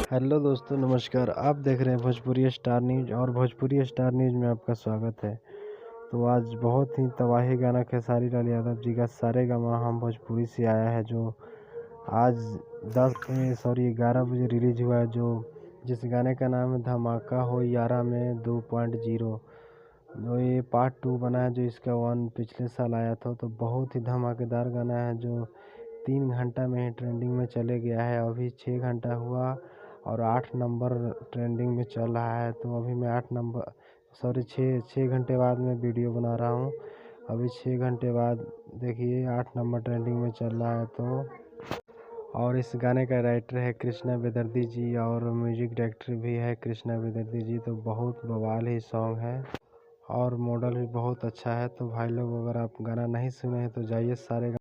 Hello दोस्तों, नमस्कार। आप देख रहे हैं भोजपुरी स्टार न्यूज और भोजपुरी स्टार न्यूज में आपका स्वागत है। तो आज बहुत ही तबाही गाना खेसारी लाल यादव जी का सारेगामा हम भोजपुरी से आया है, जो आज 11 बजे रिलीज हुआ है। जिस गाने का नाम है धमाका हो यारा में 2.0, जो ये पार्ट 2 बना है। जो इसका 1 पिछले साल आया था, तो बहुत ही धमाकेदार गाना है, जो 3 घंटा में ही ट्रेंडिंग में चले गया है। अभी 6 घंटा हुआ और 8 नंबर ट्रेंडिंग में चल रहा है। तो अभी मैं 6 घंटे बाद मैं वीडियो बना रहा हूँ। अभी 6 घंटे बाद देखिए 8 नंबर ट्रेंडिंग में चल रहा है। तो और इस गाने का राइटर है कृष्णा बेदर्दी जी और म्यूजिक डायरेक्टर भी है कृष्णा बेदर्दी जी। तो बहुत बवाल ही सॉन्ग है और मॉडल भी बहुत अच्छा है। तो भाई लोग, अगर आप गाना नहीं सुने हैं तो जाइए सारे